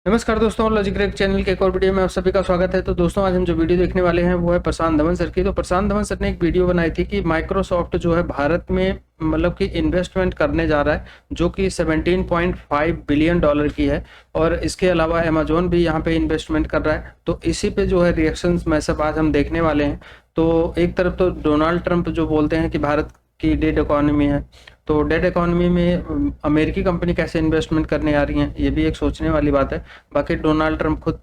नमस्कार दोस्तों, logic crack channel के एक और वीडियो में आप सभी का स्वागत है। तो दोस्तों, आज हम जो वीडियो देखने वाले हैं वो है प्रशांत धवन सर की। तो प्रशांत धवन सर ने एक वीडियो बनाई थी कि माइक्रोसॉफ्ट जो है भारत में मतलब कि इन्वेस्टमेंट करने जा रहा है, जो कि 17.5 बिलियन डॉलर की है। और इसके अलावा अमेजोन भी यहाँ पे इन्वेस्टमेंट कर रहा है। तो इसी पे जो है रिएक्शंस में सब आज हम देखने वाले हैं। तो एक तरफ तो डोनाल्ड ट्रंप जो बोलते हैं कि भारत की डेड इकोनॉमी है, तो डेड इकोनॉमी में अमेरिकी कंपनी कैसे इन्वेस्टमेंट करने आ रही हैं, ये भी एक सोचने वाली बात है। बाकी डोनाल्ड ट्रंप खुद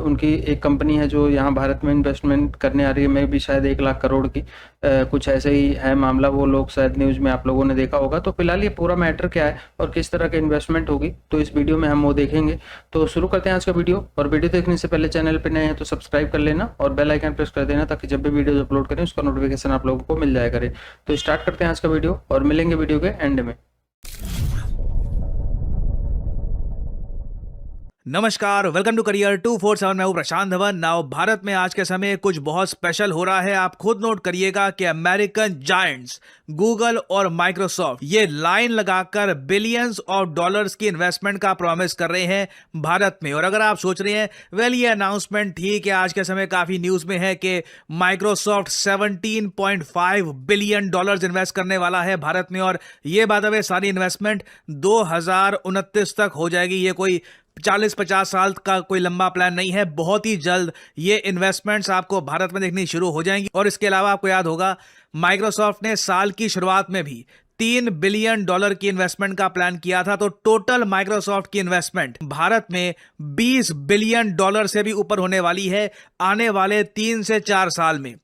उनकी एक कंपनी है जो यहाँ भारत में इन्वेस्टमेंट करने आ रही है, मैं भी शायद 1 लाख करोड़ की, कुछ ऐसे ही है मामला। वो लोग शायद न्यूज़ में आप लोगों ने देखा होगा। तो फिलहाल ये पूरा मैटर क्या है और किस तरह की इन्वेस्टमेंट होगी, तो इस वीडियो में हम वो देखेंगे। तो शुरू करते हैं आज का वीडियो। और वीडियो देखने से पहले चैनल पर नए हैं तो सब्सक्राइब कर लेना और बेल आइकन प्रेस कर देना, ताकि जब भी वीडियो अपलोड करें उसका नोटिफिकेशन आप लोगों को मिल जाया करे। तो स्टार्ट करते हैं आज का वीडियो और मिलेंगे वीडियो के एंड में। नमस्कार, वेलकम टू करियर 247। मैं हूं प्रशांत धवन। नाउ भारत में आज के समय कुछ बहुत स्पेशल हो रहा है। आप खुद नोट करिएगा कि अमेरिकन जायंट्स गूगल और माइक्रोसॉफ्ट ये लाइन लगाकर बिलियंस ऑफ डॉलर्स की इन्वेस्टमेंट का प्रॉमिस कर रहे हैं भारत में। और अगर आप सोच रहे हैं वेल ये अनाउंसमेंट ठीक है, आज के समय काफी न्यूज में है कि माइक्रोसॉफ्ट 17.5 बिलियन डॉलर्स इन्वेस्ट करने वाला है भारत में। और ये बात है सारी इन्वेस्टमेंट 2029 तक हो जाएगी। ये कोई 40-50 साल का कोई लंबा प्लान नहीं है। बहुत ही जल्द ये इन्वेस्टमेंट्स आपको भारत में देखनी शुरू हो जाएंगी। और इसके अलावा आपको याद होगा माइक्रोसॉफ्ट ने साल की शुरुआत में भी 3 बिलियन डॉलर की इन्वेस्टमेंट का प्लान किया था। तो टोटल माइक्रोसॉफ्ट की इन्वेस्टमेंट भारत में 20 बिलियन डॉलर से भी ऊपर होने वाली है आने वाले 3 से 4 साल में।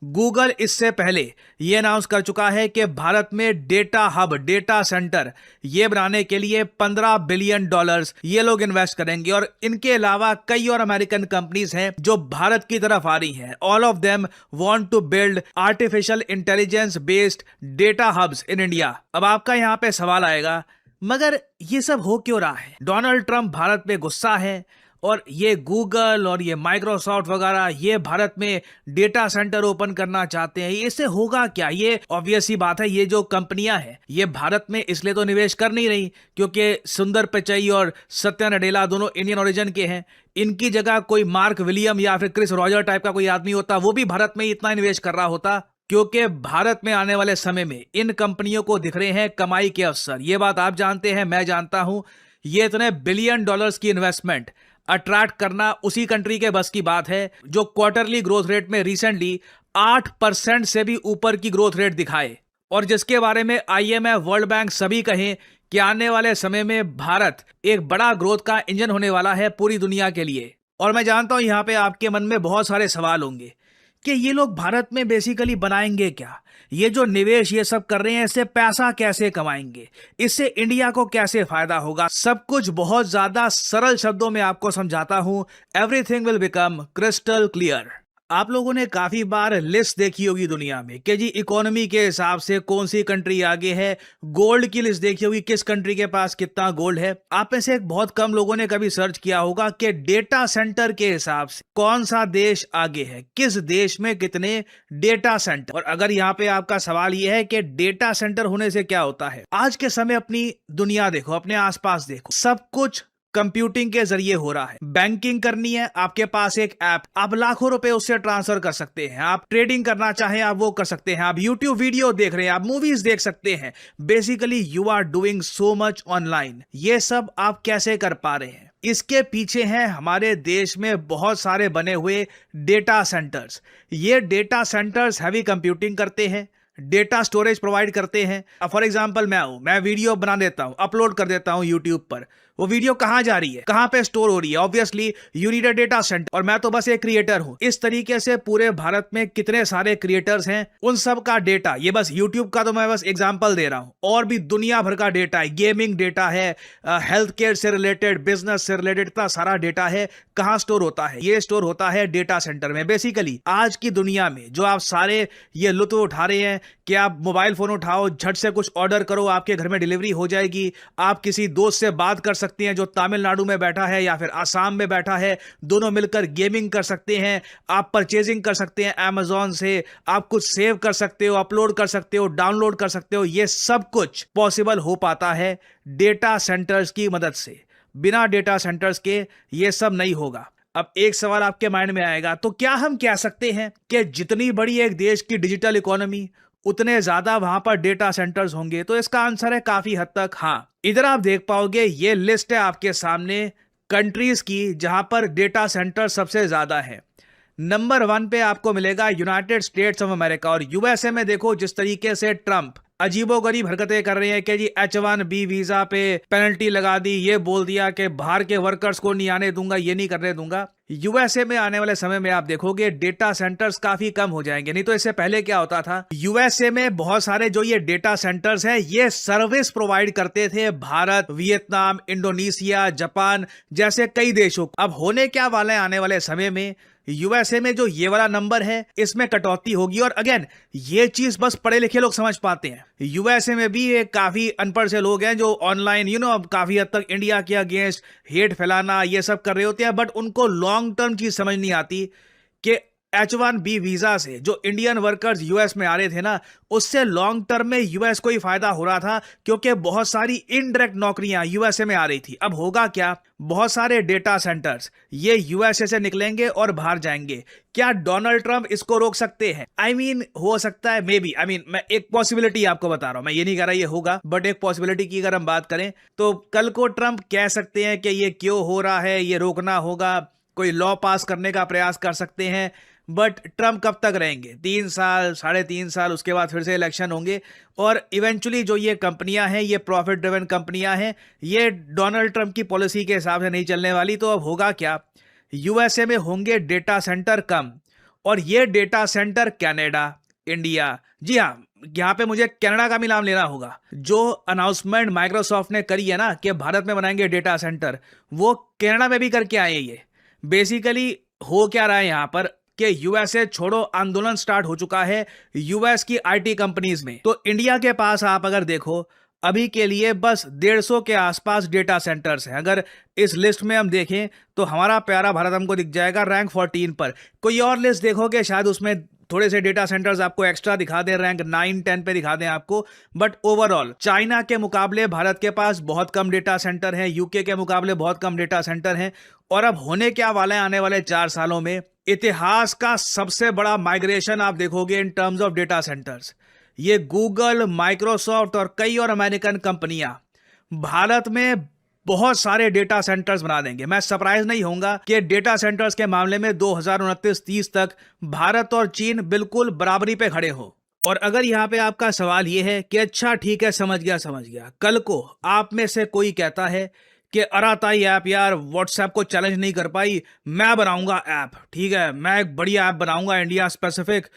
गूगल इससे पहले यह अनाउंस कर चुका है कि भारत में डेटा हब, डेटा सेंटर ये बनाने के लिए 15 बिलियन डॉलर्स ये लोग इन्वेस्ट करेंगे। और इनके अलावा कई और अमेरिकन कंपनीज हैं जो भारत की तरफ आ रही हैं। All of them want to build artificial intelligence based data hubs in India. अब आपका यहां पे सवाल आएगा, मगर ये सब हो क्यों रहा है? डोनाल्ड ट्रंप भारत पे गुस्सा है और ये गूगल और ये माइक्रोसॉफ्ट वगैरह ये भारत में डेटा सेंटर ओपन करना चाहते हैं। इससे होगा क्या? ये ऑब्वियस ही बात है, ये जो कंपनियां हैं ये भारत में इसलिए तो निवेश कर नहीं रही क्योंकि सुंदर पिचई और सत्या नडेला दोनों इंडियन ओरिजिन के हैं। इनकी जगह कोई मार्क विलियम या फिर क्रिस रॉजर टाइप का कोई आदमी होता, वो भी भारत में इतना निवेश कर रहा होता, क्योंकि भारत में आने वाले समय में इन कंपनियों को दिख रहे हैं कमाई के अवसर। ये बात आप जानते हैं, मैं जानता हूं। ये इतने बिलियन डॉलर्स की इन्वेस्टमेंट अट्रैक्ट करना उसी कंट्री के बस की बात है जो क्वार्टरली ग्रोथ रेट में रिसेंटली 8% से भी ऊपर की ग्रोथ रेट दिखाए, और जिसके बारे में IMF, वर्ल्ड बैंक सभी कहें कि आने वाले समय में भारत एक बड़ा ग्रोथ का इंजन होने वाला है पूरी दुनिया के लिए। और मैं जानता हूं यहां पे आपके मन में बहुत सारे सवाल होंगे कि ये लोग भारत में बेसिकली बनाएंगे क्या? ये जो निवेश ये सब कर रहे हैं, इससे पैसा कैसे कमाएंगे? इससे इंडिया को कैसे फायदा होगा? सब कुछ बहुत ज्यादा सरल शब्दों में आपको समझाता हूं। Everything will become crystal clear. आप लोगों ने काफी बार लिस्ट देखी होगी दुनिया में कि जी इकोनॉमी के हिसाब से कौन सी कंट्री आगे है। गोल्ड की लिस्ट देखी होगी, किस कंट्री के पास कितना गोल्ड है। आप में से एक बहुत कम लोगों ने कभी सर्च किया होगा कि डेटा सेंटर के हिसाब से कौन सा देश आगे है, किस देश में कितने डेटा सेंटर। और अगर यहाँ पे आपका सवाल यह है कि डेटा सेंटर होने से क्या होता है, आज के समय अपनी दुनिया देखो, अपने आसपास देखो, सब कुछ कंप्यूटिंग के जरिए हो रहा है। बैंकिंग करनी है, आपके पास एक ऐप, आप लाखों रुपए उससे ट्रांसफर कर सकते हैं। आप ट्रेडिंग करना चाहें आप वो कर सकते हैं। आप यूट्यूब वीडियो देख रहे हैं, आप मूवीज देख सकते हैं। Basically you are doing so much online. ये सब आप कैसे कर पा रहे हैं? इसके पीछे हैं हमारे देश में बहुत सारे बने हुए डेटा सेंटर्स। ये डेटा सेंटर्स हैवी कंप्यूटिंग करते हैं, डेटा स्टोरेज प्रोवाइड करते हैं। फॉर एग्जांपल मैं वीडियो बना देता हूं, अपलोड कर देता हूं यूट्यूब पर। वो वीडियो कहां जा रही है, कहां पे स्टोर हो रही है? Obviously you need a data centre, और मैं तो बस एक क्रिएटर हूं। इस तरीके से पूरे भारत में कितने सारे क्रिएटर्स हैं, उन सब का डेटा, ये बस यूट्यूब का तो मैं बस एग्जांपल दे रहा हूं, और भी दुनिया भर का डेटा है। गेमिंग डेटा है, हेल्थ केयर से रिलेटेड, बिजनेस से रिलेटेड, इतना सारा डेटा है। कहां स्टोर होता है? ये स्टोर होता है डेटा सेंटर में। बेसिकली आज की दुनिया में जो आप सारे ये लुत्फ उठा रहे हैं कि आप मोबाइल फोन उठाओ, झट से कुछ ऑर्डर करो, आपके घर में डिलीवरी हो जाएगी। आप किसी दोस्त से बात कर सकते हैं जो तमिलनाडु में बैठा है या फिर आसाम में बैठा है, दोनों मिलकर गेमिंग कर सकते हैं। आप परचेजिंग कर सकते हैं अमेजॉन से, आप कुछ सेव कर सकते हो, अपलोड कर सकते हो, डाउनलोड कर सकते हो। ये सब कुछ पॉसिबल हो पाता है डेटा सेंटर्स की मदद से। बिना डेटा सेंटर्स के ये सब नहीं होगा। अब एक सवाल आपके माइंड में आएगा, तो क्या हम कह सकते हैं कि जितनी बड़ी एक देश की डिजिटल इकोनॉमी उतने ज्यादा वहां पर डेटा सेंटर्स होंगे? तो इसका आंसर है काफी हद तक हाँ। इधर आप देख पाओगे ये लिस्ट है आपके सामने कंट्रीज की जहां पर डेटा सेंटर सबसे ज्यादा है। नंबर 1 पे आपको मिलेगा यूनाइटेड स्टेट्स ऑफ अमेरिका। और यूएसए में देखो जिस तरीके से ट्रंप अजीबोगरीब हरकतें कर रहे हैं कि जी H1B वीजा पे पेनल्टी लगा दी, ये बोल दिया कि बाहर के वर्कर्स को नहीं आने दूंगा, ये नहीं करने दूंगा। यूएसए में आने वाले समय में आप देखोगे डेटा सेंटर्स काफी कम हो जाएंगे। नहीं तो इससे पहले क्या होता था, यूएसए में बहुत सारे जो ये डेटा सेंटर्स हैं ये सर्विस प्रोवाइड करते थे भारत, वियतनाम, इंडोनेशिया, जापान जैसे कई देशों को। अब होने क्या वाला है आने वाले समय में, यूएसए में जो ये वाला नंबर है इसमें कटौती होगी। और अगेन ये चीज बस पढ़े लिखे लोग समझ पाते हैं। यूएसए में भी एक काफी अनपढ़ से लोग हैं जो ऑनलाइन काफी हद तक इंडिया के अगेंस्ट हेट फैलाना ये सब कर रहे होते हैं, बट उनको लॉन्ग टर्म चीज समझ नहीं आती कि H1B वीजा से जो इंडियन वर्कर्स यूएस में आ रहे थे ना, उससे लॉन्ग टर्म में यूएस को ही फायदा हो रहा था क्योंकि बहुत सारी इनडायरेक्ट नौकरियां यूएसए में आ रही थी। अब होगा क्या, बहुत सारे डेटा सेंटर्स ये यूएसए से निकलेंगे और बाहर जाएंगे। क्या डोनाल्ड ट्रंप इसको रोक सकते हैं? हो सकता है, मे बी। मैं एक पॉसिबिलिटी आपको बता रहा हूं, मैं ये नहीं कह रहा ये होगा, बट एक पॉसिबिलिटी की अगर हम बात करें तो कल को ट्रंप कह सकते हैं कि ये क्यों हो रहा है, ये रोकना होगा, कोई लॉ पास करने का प्रयास कर सकते हैं। बट ट्रंप कब तक रहेंगे? 3 साल, 3.5 साल, उसके बाद फिर से इलेक्शन होंगे और इवेंचुअली जो ये कंपनियां हैं ये प्रॉफिट ड्रिवन कंपनियां हैं, ये डोनाल्ड ट्रंप की पॉलिसी के हिसाब से नहीं चलने वाली। तो अब होगा क्या, यूएसए में होंगे डेटा सेंटर कम, और ये डेटा सेंटर कनाडा, इंडिया, जी हाँ, यहाँ पे मुझे कनाडा का भी नाम लेना होगा। जो अनाउंसमेंट माइक्रोसॉफ्ट ने करी है ना कि भारत में बनाएंगे डेटा सेंटर, वो कनाडा में भी करके आए। ये बेसिकली हो क्या रहा है यहाँ पर कि यूएसए छोड़ो आंदोलन स्टार्ट हो चुका है यूएस की आईटी कंपनीज में। तो इंडिया के पास आप अगर देखो अभी के लिए बस 150 के आसपास डेटा सेंटर्स हैं। अगर इस लिस्ट में हम देखें तो हमारा प्यारा भारत हमको दिख जाएगा रैंक 14 पर। कोई और लिस्ट देखोगे शायद उसमें थोड़े से डेटा सेंटर्स आपको एक्स्ट्रा दिखा दें, रैंक 9-10 पे दिखा दें आपको। बट ओवरऑल चाइना के मुकाबले भारत के पास बहुत कम डेटा सेंटर हैं, यूके के मुकाबले बहुत कम डेटा सेंटर हैं। और अब होने क्या वाला है आने वाले 4 सालों में, इतिहास का सबसे बड़ा माइग्रेशन आप देखोगे in terms of data centres. ये गूगल, माइक्रोसॉफ्ट और कई और अमेरिकन कंपनियां भारत में बहुत सारे डेटा सेंटर्स बना देंगे। मैं सरप्राइज नहीं होऊंगा कि डेटा सेंटर्स के मामले में 2029-30 तक भारत और चीन बिल्कुल बराबरी पे खड़े हो। और अगर यहाँ पे आपका सवाल ये है कि अच्छा ठीक है, समझ गया, कल को आप में से कोई कहता है कि अराताई ऐप यार व्हाट्सएप को चैलेंज नहीं कर पाई, मैं बनाऊंगा ऐप, ठीक है, मैं एक बढ़िया ऐप बनाऊंगा, इंडिया स्पेसिफिक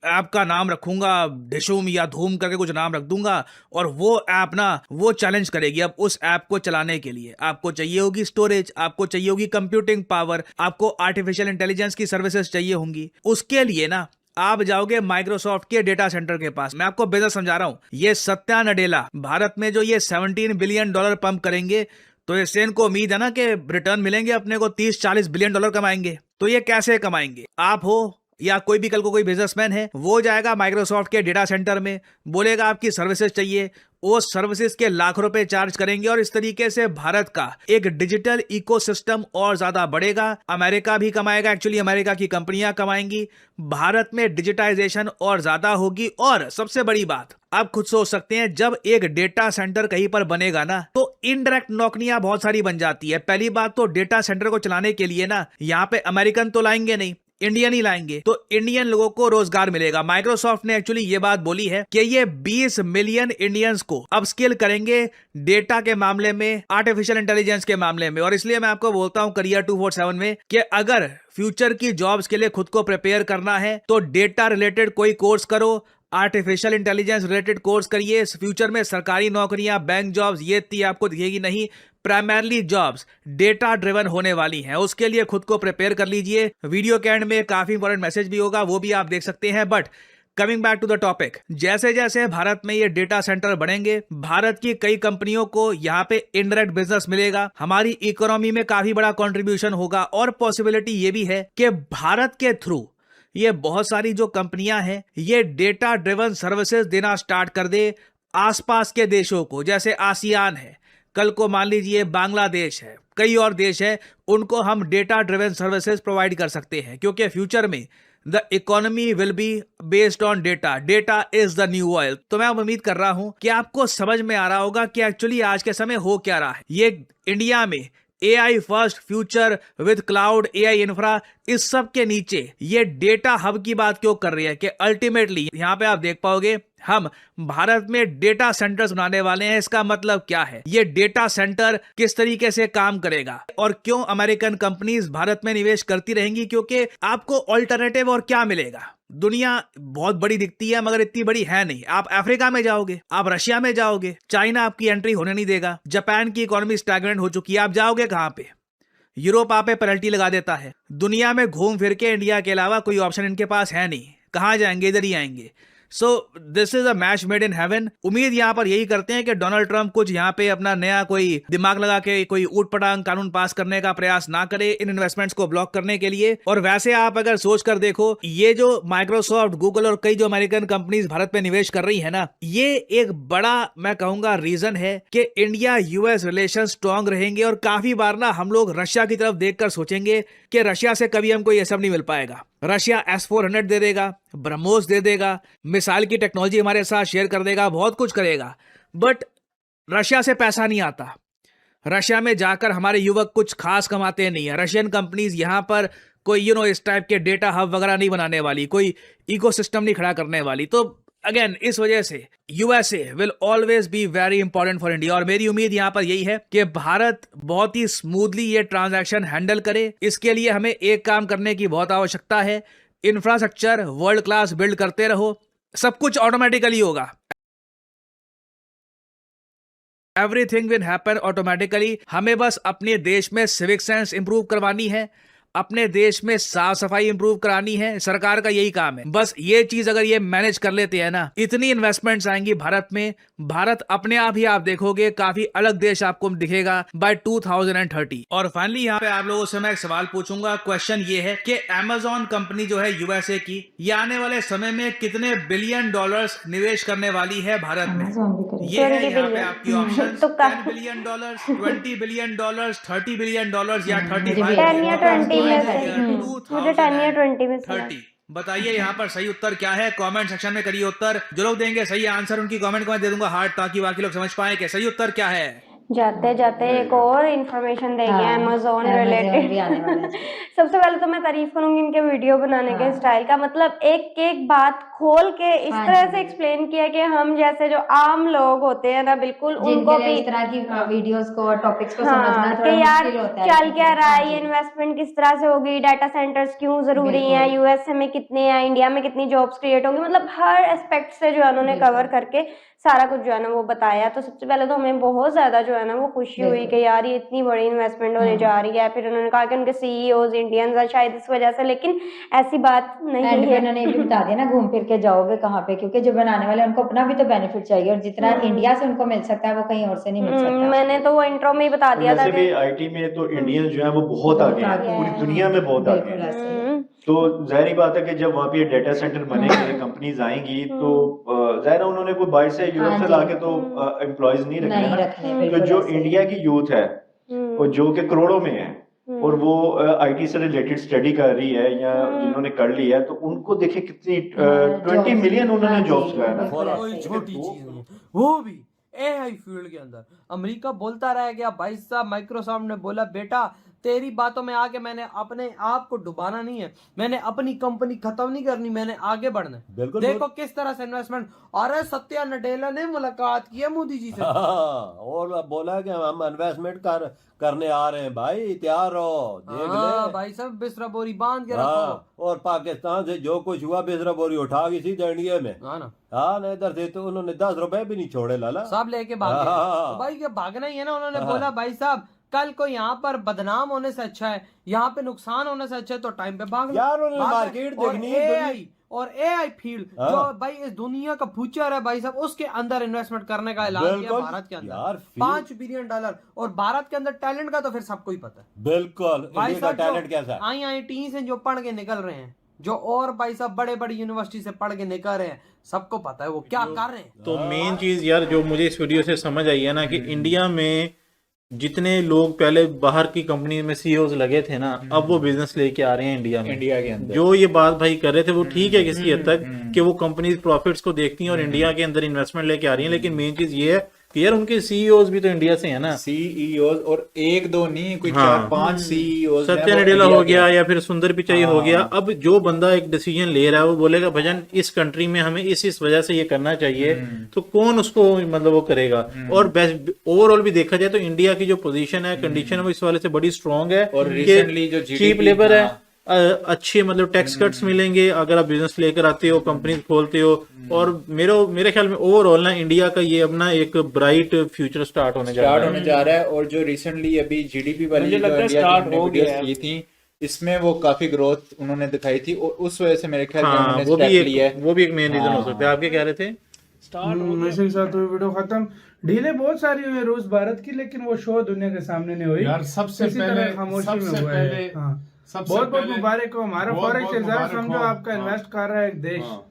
ऐप का नाम रखूंगा, डिशूम या धूम करके कुछ नाम रख दूंगा, और वो ऐप ना वो चैलेंज करेगी। अब उस ऐप को चलाने के लिए आपको चाहिए होगी स्टोरेज, आपको चाहिए होगी कंप्यूटिंग पावर, आपको आर्टिफिशियल इंटेलिजेंस की सर्विसेज चाहिए होंगी। उसके लिए ना आप जाओगे माइक्रोसॉफ्ट के डेटा सेंटर के पास। मैं आपको बिजनेस समझा रहा हूं। ये सत्या नडेला भारत में जो ये $17 बिलियन पंप करेंगे, तो इससे इनको उम्मीद है ना कि रिटर्न मिलेंगे अपने को, $30-40 बिलियन कमाएंगे। तो ये कैसे कमाएंगे? आप हो या कोई भी कल को कोई बिजनेसमैन है, वो जाएगा माइक्रोसॉफ्ट के डेटा सेंटर में, बोलेगा आपकी सर्विसेज चाहिए, वो सर्विसेज के लाख रुपए चार्ज करेंगे और इस तरीके से भारत का एक डिजिटल इकोसिस्टम और ज्यादा बढ़ेगा। अमेरिका भी कमाएगा, एक्चुअली अमेरिका की कंपनियां कमाएंगी, भारत में डिजिटाइजेशन और ज्यादा होगी। और सबसे बड़ी बात, आप खुद सोच सकते हैं, जब एक डेटा सेंटर कहीं पर बनेगा ना तो इनडायरेक्ट नौकरियां बहुत सारी बन जाती है। पहली बात तो डेटा सेंटर को चलाने के लिए ना यहाँ पे अमेरिकन तो लाएंगे नहीं, इंडियन ही लाएंगे, तो इंडियन लोगों को रोजगार मिलेगा। माइक्रोसॉफ्ट ने एक्चुअली ये बात बोली है कि ये 20 मिलियन इंडियंस को अपस्किल करेंगे डेटा के मामले में, आर्टिफिशियल इंटेलिजेंस के मामले में। और इसलिए मैं आपको बोलता हूं करियर 247 में कि अगर फ्यूचर की जॉब्स के लिए खुद को प्रिपेयर करना है तो डेटा रिलेटेड कोई कोर्स करो, आर्टिफिशियल इंटेलिजेंस रिलेटेड कोर्स करिए। फ्यूचर में सरकारी नौकरियां, बैंक जॉब्स ये इतनी आपको दिखेगी नहीं, प्राइमरली जॉब्स डेटा ड्रिवन होने वाली हैं। उसके लिए खुद को प्रिपेयर कर लीजिए। वीडियो के एंड में काफी इंपॉर्टेंट मैसेज भी होगा, वो भी आप देख सकते हैं। But coming back to the topic, जैसे जैसे भारत में ये डेटा सेंटर बढ़ेंगे, भारत की कई कंपनियों को यहाँ पे इनडायरेक्ट बिजनेस मिलेगा, हमारी इकोनॉमी में काफी बड़ा कंट्रीब्यूशन होगा। और पॉसिबिलिटी ये भी है कि भारत के थ्रू ये बहुत सारी जो कंपनियां हैं ये डेटा ड्रिवन सर्विसेज देना स्टार्ट कर दे आसपास के देशों को, जैसे आसियान है, कल को मान लीजिए बांग्लादेश है, कई और देश है, उनको हम डेटा ड्रिवन सर्विसेज प्रोवाइड कर सकते हैं, क्योंकि फ्यूचर में the economy will be based on data. Data is the new oil. तो मैं उम्मीद कर रहा हूं कि आपको समझ में आ रहा होगा कि एक्चुअली आज के समय हो क्या रहा है। ये इंडिया में AI first future with cloud, AI infra, इस सब के नीचे ये डेटा हब की बात क्यों कर रही है कि अल्टीमेटली यहां पे आप देख पाओगे हम भारत में डेटा सेंटर्स बनाने वाले हैं। इसका मतलब क्या है, ये डेटा सेंटर किस तरीके से काम करेगा और क्यों अमेरिकन कंपनीज भारत में निवेश करती रहेंगी, क्योंकि आपको ऑल्टरनेटिव और क्या मिलेगा। दुनिया बहुत बड़ी दिखती है मगर इतनी बड़ी है नहीं। आप अफ्रीका में जाओगे, आप रशिया में जाओगे, चाइना आपकी एंट्री होने नहीं देगा, जापान की इकोनॉमी स्टैग्नेंट हो चुकी है, आप जाओगे कहां पे। यूरोप आप पे पेनल्टी लगा देता है। दुनिया में घूम फिर के इंडिया के अलावा कोई ऑप्शन इनके पास है नहीं, कहां जाएंगे, इधर ही आएंगे। So this is a match made in heaven. उम्मीद यहां पर यही करते हैं कि डोनाल्ड ट्रंप कुछ यहां पे अपना नया कोई दिमाग लगा के कोई ऊट पटांग कानून पास करने का प्रयास ना करे इन इन्वेस्टमेंट्स को ब्लॉक करने के लिए। और वैसे आप अगर सोच कर देखो, ये जो माइक्रोसॉफ्ट, गूगल और कई जो अमेरिकन कंपनीज भारत में निवेश कर रही है ना, ये एक बड़ा मैं कहूंगा रीजन है कि इंडिया यूएस रिलेशन स्ट्रांग रहेंगे। और काफी बार ना हम लोग रशिया की तरफ देखकर सोचेंगे कि रशिया से कभी हमको ये सब नहीं मिल पाएगा। रशिया S-400 दे देगा, ब्रह्मोस दे देगा, मिसाइल की टेक्नोलॉजी हमारे साथ शेयर कर देगा, बहुत कुछ करेगा, बट रशिया से पैसा नहीं आता। रशिया में जाकर हमारे युवक कुछ खास कमाते नहीं है। रशियन कंपनीज यहां पर कोई इस टाइप के डेटा हब वगैरह नहीं बनाने वाली, कोई इकोसिस्टम नहीं खड़ा करने वाली। तो अगेन इस वजह से USA will always be very important for India. और मेरी उम्मीद यहां पर यही है कि भारत बहुत ही स्मूथली ये ट्रांजैक्शन हैंडल करे। इसके लिए हमें एक काम करने की बहुत आवश्यकता है, इंफ्रास्ट्रक्चर वर्ल्ड क्लास बिल्ड करते रहो, सब कुछ ऑटोमेटिकली होगा। Everything will happen automatically. हमें बस अपने देश में सिविक सेंस इंप्रूव करवानी है, अपने देश में साफ सफाई इंप्रूव करानी है। सरकार का यही काम है। बस ये चीज अगर ये मैनेज कर लेते हैं ना, इतनी इन्वेस्टमेंट्स आएंगी भारत में, भारत अपने आप ही आप देखोगे काफी अलग देश आपको दिखेगा बाय 2030। और फाइनली यहाँ पे आप लोगों से मैं एक सवाल पूछूंगा। क्वेश्चन ये है कि Amazon कंपनी जो है USA की, ये आने वाले समय में कितने $बिलियन निवेश करने वाली है भारत में। ये है यहाँ पे आपकी ऑप्शन, $10 बिलियन, $20 बिलियन, $30 बिलियन या 35 मुझे 10 या 20 में 30। बताइए यहाँ पर सही उत्तर क्या है, कमेंट सेक्शन में करिए उत्तर। जो लोग देंगे सही आंसर उनकी कमेंट को मैं दे दूंगा हार्ट, ताकि बाकी लोग समझ पाए कि सही उत्तर क्या है। जाते जाते एक और इन्फॉर्मेशन देंगे अमेज़न रिलेटेड। सबसे पहले तो मैं तारीफ करूंगी इनके वीडियो बनाने के स्टाइल का। मतलब एक एक बात खोल के इस तरह से एक्सप्लेन किया कि हम जैसे जो आम लोग होते हैं ना, बिल्कुल उनको भी इस तरह की वीडियोस को, टॉपिक्स को समझना थोड़ा मुश्किल होता है। चल क्या रहा है, ये इन्वेस्टमेंट किस तरह से होगी, डाटा सेंटर्स क्यों जरूरी हैं, यूएसए में कितने हैं, इंडिया में कितनी जॉब्स क्रिएट होंगी, मतलब हर एस्पेक्ट से जो है उन्होंने कवर करके सारा कुछ जो है ना वो बताया। तो सबसे पहले तो हमें बहुत ज्यादा जो है ना वो खुशी हुई कि यार ये इतनी बड़ी इन्वेस्टमेंट होने जा रही है। फिर उन्होंने कहा कि उनके सीईओज इंडियंस हैं शायद इस वजह से, लेकिन ऐसी बात नहीं है। उन्होंने भी बता दिया ना, घूम फिर के जाओगे कहाँ पे, क्योंकि जो बनाने वाले उनको अपना भी तो बेनिफिट चाहिए, और जितना इंडिया से उनको मिल सकता है वो कहीं और से नहीं मिल सकता। मैंने तो वो इंट्रो में ही बता दिया था कि आईटी में तो इंडियन जो है वो बहुत आगे हैं, पूरी दुनिया में बहुत आगे हैं। तो जाहिर बात है कि जब वहाँ पे डेटा सेंटर बनेंगे, कंपनीज आएंगी, तो जाहिर है उन्होंने कोई बाहर से यूरोप से लाके तो एम्प्लॉयज नहीं रखने। तो जो इंडिया की यूथ है और जो के करोड़ों में है और वो आईटी से रिलेटेड स्टडी कर रही है या जिन्होंने कर ली है, तो उनको देखे कितनी 20 मिलियन उन्होंने जॉब्स लगाया। छोटी चीज वो भी एआई फील्ड के अंदर। अमेरिका बोलता रह गया, भाई साहब माइक्रोसॉफ्ट ने बोला बेटा तेरी बातों में आके मैंने अपने आप को डुबाना नहीं है, मैंने अपनी कंपनी खत्म नहीं करनी, मैंने आगे बढ़ना है। देखो किस तरह से इन्वेस्टमेंट। अरे सत्या नडेला ने मुलाकात की है मोदी जी से और बोला कि हम इन्वेस्टमेंट करने आ रहे हैं भाई, तैयार रहो, देख ले भाई सब बिस्रा बोरी बांध के रखो। और पाकिस्तान से जो कुछ हुआ बिस्रा बोरी उठा गई सीधे इंडिया में। हाँ ना, इधर से तो उन्होंने 10 रुपए भी नहीं छोड़े लाला, सब लेके भाग गए। भाई ये भागना ही है ना। उन्होंने बोला भाई साहब कल को यहाँ पर बदनाम होने से अच्छा है, यहाँ पे नुकसान होने से अच्छा है, तो टाइम पे भाग यार। मार्केट देखनी है और एआई फील्ड जो भाई इस दुनिया का फ्यूचर है भाई साहब, उसके अंदर इन्वेस्टमेंट करने का ऐलान किया भारत के अंदर। $5 बिलियन और भारत के अंदर टैलेंट का तो फिर सबको ही पता है। बिल्कुल भाई साहब, टैलेंट कैसा है, IIT से जो पढ़ के निकल रहे हैं, जो और भाई साहब बड़े बड़ी यूनिवर्सिटी से पढ़ के निकल रहे हैं, सबको पता है वो क्या कर रहे हैं। तो मेन चीज यार जो मुझे इस वीडियो से समझ आई है ना, कि इंडिया में जितने लोग पहले बाहर की कंपनी में सीईओज लगे थे ना, अब वो बिजनेस लेके आ रहे हैं इंडिया में। इंडिया के अंदर जो ये बात भाई कर रहे थे वो ठीक है किसी हद तक कि वो कंपनीज प्रॉफिट्स को देखती हैं और इंडिया के अंदर इन्वेस्टमेंट लेके आ रही हैं, लेकिन मेन चीज ये है कि यार उनके सीईओज भी तो इंडिया से है ना। सीईओ और एक दो नहीं, कोई हाँ। 4-5 सीईओ, सत्या नडेला हो गया या फिर सुंदर पिचाई हो गया। अब जो बंदा एक डिसीजन ले रहा है वो बोलेगा भजन इस कंट्री में हमें इस वजह से ये करना चाहिए, तो कौन उसको मतलब वो करेगा। और बेस्ट ओवरऑल भी देखा जाए तो इंडिया की जो पोजीशन है, कंडीशन है, वो इस वाले से बड़ी स्ट्रांग है। और रिसेंटली जो चीप लेबर है, अच्छे मतलब टैक्स कट्स मिलेंगे अगर आप बिजनेस लेकर आते हो, कंपनी खोलते हो। और मेरे ख्याल में ओवरऑल ना इंडिया का ये अपना एक ब्राइट फ्यूचर स्टार्ट होने जा रहा है। और जो रिसेंटली अभी जीडीपी वाली मुझे जो लगता है इंडिया स्टार्ट की हो वीडियोस गया है। की थी, इसमें वो काफी ग्रोथ उन्होंने दिखाई थी और उस वजह से मेरे ख्याल में हाँ, उन्होंने वो स्टेप भी लिया है। वो भी एक मेन रीजन हो सकता है। आपके कह रहे थे नशे के साथ हुई वीडियो खत्म। डीले बहुत सारी हुई रूस भारत की, लेकिन वो शो दुनिया के सामने नहीं हुई यार। सबसे इसी तरह पहले खामोशी में सबसे हुआ पहले है। हाँ। सबसे बहुत बहुत पहले मुबारक हो हमारा बहुत फॉरेक्स बहुत रिजर्व, मुबारक समझो हो। आपका हाँ। इन्वेस्ट कर रहा है एक देश। हाँ।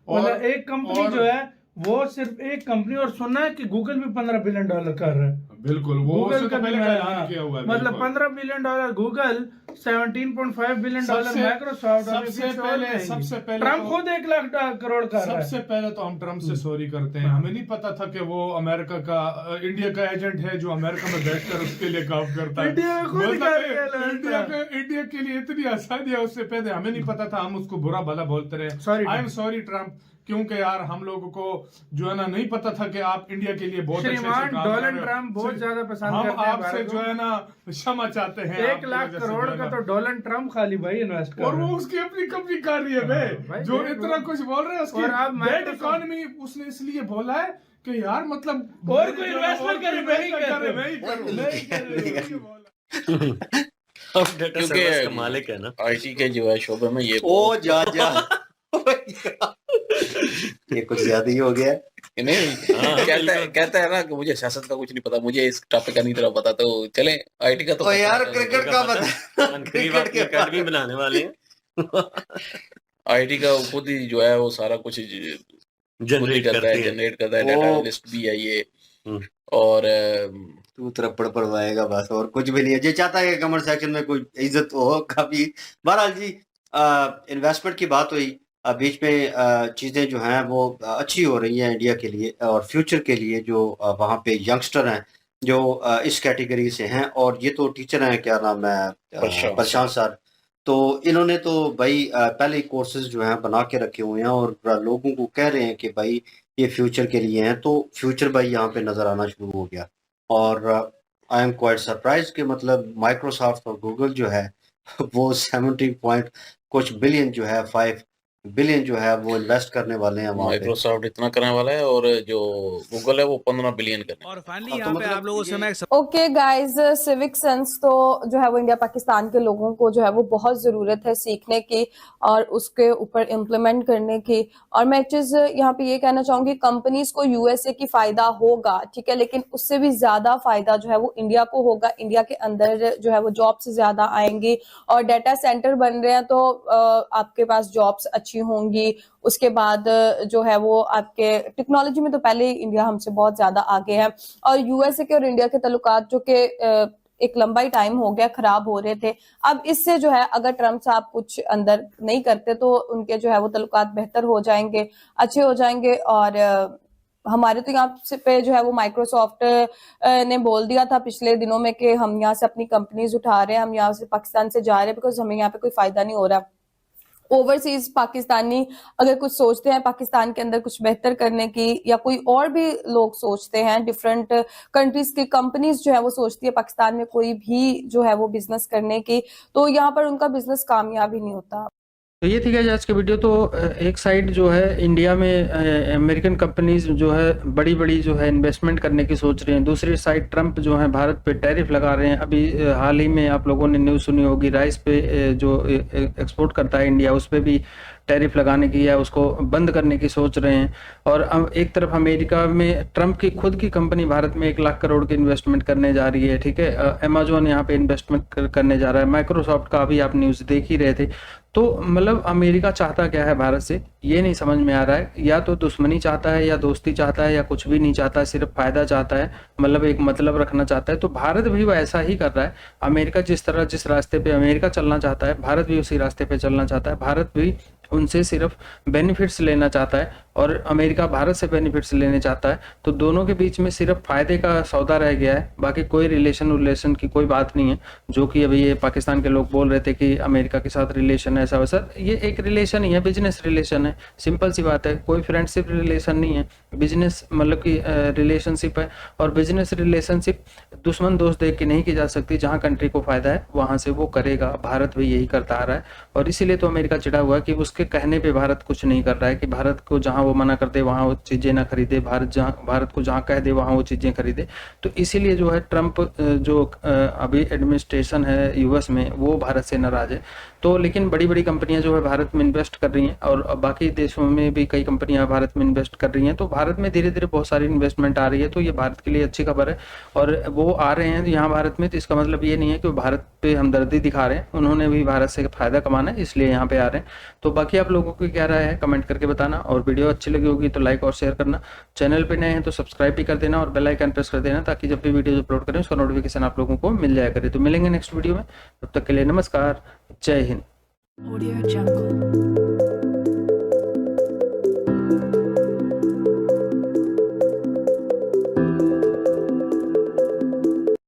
मतलब एक कंपनी जो है वो सिर्फ एक कंपनी, और सुना है कि गूगल भी $15 बिलियन कर रहा है। बिल्कुल, वो गूगल उससे का तो पहले भी का है, ऐलान हाँ। किया हुआ है। मतलब बिल्कुल। $15 बिलियन गूगल, $17.5 बिलियन माइक्रोसॉफ्ट। सबसे पहले ट्रम्प तो- खुद 1 लाख करोड़ का रहा है। सबसे पहले तो हम ट्रम्प से सॉरी करते हैं। हमें नहीं पता था कि वो अमेरिका का इंडिया का एजेंट है जो अमेरिका में बैठकर उसके लिए काम करता है। इंडिया में खुद मतलब कर रहा है। इंडिया के लिए इतनी आसानी है, उससे पहले हमें नहीं पता था, हम उसको बुरा भला बोलते रहे। आई एम सॉरी ट्रम्प, क्योंकि यार हम लोगों को जो है ना नहीं पता था कि आप इंडिया के लिए बहुत अच्छे श्रीमान काम कर रहे डोनाल्ड हो। ट्रम्प बहुत ज्यादा पसंद हम करते हैं आपसे भारत जो को। है ना क्षमा चाहते हैं। 1 आपकी लाख वजह से करोड़ जो है का ना- तो डोनाल्ड ट्रम्प खाली भाई इन्वेस्ट कर और रहा वो है। उसकी अपनी कंपनी कर रही है भाई, जो देख इतना लो। कुछ बोल रहे हैं उसकी और आप डेड Microsoft- इकोनॉमी उसने इसलिए बोला है कि यार मतलब और कोई इन्वेस्टमेंट करे, मैं ही करे, करूं। मैं ही करूं, मैं ही करूं। क्योंकि मालिक है ना आईटी के जो है शोबे में ये ओ जा ये कुछ ज्यादा ही हो गया है। नहीं कहता है ना कि मुझे सियासत का कुछ नहीं पता, मुझे इस टॉपिक का नहीं तरह पता, तो चले आईटी का तो ओ यार क्रिकेट का पता, क्रिकेट के अकेडमी बनाने वाले हैं। आईटी का खुद ही जो है वो सारा कुछ जनरेट करता है, डाटा एनालिस्ट भी है ये। और तू थप्पड़ पड़वाएगा बस, और कुछ भी नहीं है। जो चाहता है कि कमेंट सेक्शन में कोई इज्जत हो काफी। बहरहाल जी, इन्वेस्टमेंट की बात हुई, बीच में चीज़ें जो हैं वो अच्छी हो रही हैं इंडिया के लिए और फ्यूचर के लिए। जो वहाँ पे यंगस्टर हैं जो इस कैटेगरी से हैं, और ये तो टीचर हैं, क्या नाम है, प्रशांत सर, तो इन्होंने तो भाई पहले ही कोर्सेज जो हैं बना के रखे हुए हैं और लोगों को कह रहे हैं कि भाई ये फ्यूचर के लिए हैं। तो फ्यूचर भाई यहाँ पे नज़र आना शुरू हो गया। और आई एम क्वाइट सरप्राइज कि मतलब माइक्रोसॉफ्ट और गूगल जो है वो 70 पॉइंट कुछ बिलियन जो है 5 बिलियन जो है वो इन्वेस्ट करने वाले हैं वहाँ पे। माइक्रोसॉफ्ट इतना करने वाला है और जो गूगल है वो 15 बिलियन करने। और फाइनली यहाँ पे आप लोगों से मैं ओके गाइस, सिविक सेंस तो जो है वो इंडिया पाकिस्तान के लोगों को जो है वो बहुत ज़रूरत है सीखने की और उसके ऊपर इम्प्लीमेंट करने की। और मैं एक चीज़ यहाँ पे ये कहना चाहूँगी, कंपनीज को यूएसए की फ़ायदा होगा, ठीक है, लेकिन उससे भी ज़्यादा फ़ायदा जो है वो इंडिया को होगा। इंडिया के अंदर जो है वो जॉब्स ज़्यादा आएंगी और डाटा सेंटर बन रहे हैं तो आपके पास जॉब्स अच्छी होंगी। उसके बाद जो है वो आपके टेक्नोलॉजी में तो पहले ही इंडिया हमसे बहुत ज्यादा आगे है। और यूएसए के और इंडिया के ताल्लुकात जो कि एक लंबा ही टाइम हो गया खराब हो रहे थे, अब इससे जो है अगर ट्रम्प साहब कुछ अंदर नहीं करते तो उनके जो है वो ताल्लुकात बेहतर हो जाएंगे, अच्छे हो जाएंगे। और हमारे तो यहाँ से पे जो है वो माइक्रोसॉफ्ट ने बोल दिया था पिछले दिनों में कि हम यहाँ से अपनी कंपनीज उठा रहे हैं, हम यहाँ से पाकिस्तान से जा रहे हैं, बिकॉज हमें यहाँ पे कोई फायदा नहीं हो रहा। ओवरसीज पाकिस्तानी अगर कुछ सोचते हैं पाकिस्तान के अंदर कुछ बेहतर करने की, या कोई और भी लोग सोचते हैं, डिफरेंट कंट्रीज की कंपनीज जो है वो सोचती है पाकिस्तान में कोई भी जो है वो बिजनेस करने की, तो यहाँ पर उनका बिजनेस कामयाब ही नहीं होता। तो ये थी गाइस आज की वीडियो। तो एक साइड जो है इंडिया में अमेरिकन कंपनीज जो है बड़ी बड़ी जो है इन्वेस्टमेंट करने की सोच रही हैं, दूसरी साइड ट्रम्प जो है भारत पे टैरिफ लगा रहे हैं। अभी हाल ही में आप लोगों ने न्यूज़ सुनी होगी, राइस पे जो एक्सपोर्ट करता है इंडिया उस पर भी टैरिफ लगाने की या उसको बंद करने की सोच रहे हैं। और एक तरफ अमेरिका में ट्रम्प की खुद की कंपनी भारत में 1 लाख करोड़ की इन्वेस्टमेंट करने जा रही है, ठीक है। अमेजोन यहाँ पे इन्वेस्टमेंट करने जा रहा है, माइक्रोसॉफ्ट का भी आप न्यूज़ देख ही रहे थे। तो मतलब अमेरिका चाहता क्या है भारत से, ये नहीं समझ में आ रहा है, या तो दुश्मनी चाहता है या दोस्ती चाहता है या कुछ भी नहीं चाहता है, सिर्फ फायदा चाहता है, मतलब एक मतलब रखना चाहता है। तो भारत भी वैसा ही कर रहा है। अमेरिका जिस रास्ते पे अमेरिका चलना चाहता है, भारत भी उसी रास्ते पे चलना चाहता है। भारत भी उनसे सिर्फ बेनिफिट्स लेना चाहता है और अमेरिका भारत से बेनिफिट्स लेने चाहता है। तो दोनों के बीच में सिर्फ फायदे का सौदा रह गया है, बाकी कोई रिलेशन की कोई बात नहीं है। जो कि अभी ये पाकिस्तान के लोग बोल रहे थे कि अमेरिका के साथ रिलेशन है ऐसा वैसा, ये एक रिलेशन ही है, बिजनेस रिलेशन है, सिंपल सी बात है। कोई फ्रेंडशिप रिलेशन नहीं है, बिजनेस मतलब कि रिलेशनशिप है। और बिजनेस रिलेशनशिप दुश्मन दोस्त देख के नहीं की जा सकती, जहाँ कंट्री को फायदा है वहाँ से वो करेगा। भारत भी यही करता आ रहा है और इसीलिए तो अमेरिका चिढ़ा हुआ है कि उसके कहने पे भारत कुछ नहीं कर रहा है, कि भारत को जहाँ वो मना कर दे वहाँ वो चीज़ें ना खरीदे, भारत को जहाँ कह दे वहाँ वो चीज़ें खरीदे। तो इसीलिए जो है ट्रंप जो अभी एडमिनिस्ट्रेशन है यूएस में, वो भारत से नाराज है। तो लेकिन बड़ी बड़ी कंपनियां जो है भारत में इन्वेस्ट कर रही हैं और बाकी देशों में भी कई कंपनियां भारत में इन्वेस्ट कर रही हैं। तो भारत में धीरे धीरे बहुत सारी इन्वेस्टमेंट आ रही है, तो ये भारत के लिए अच्छी खबर है। और वो आ रहे हैं यहाँ भारत में, तो इसका मतलब ये नहीं है कि वो भारत पे हमदर्दी दिखा रहे हैं, उन्होंने भी भारत से फायदा कमाना है इसलिए यहाँ पे आ रहे हैं। तो बाकी आप लोगों की क्या राय है कमेंट करके बताना, और वीडियो अच्छी लगी होगी तो लाइक और शेयर करना। चैनल पे नए हैं तो सब्सक्राइब भी कर देना और बेल आइकन प्रेस कर देना, ताकि जब भी वीडियो अपलोड करें उसका नोटिफिकेशन आप लोगों को मिल जाया करे। तो मिलेंगे नेक्स्ट वीडियो में, तब तक के लिए नमस्कार, जय हिंद। Audio Jungle.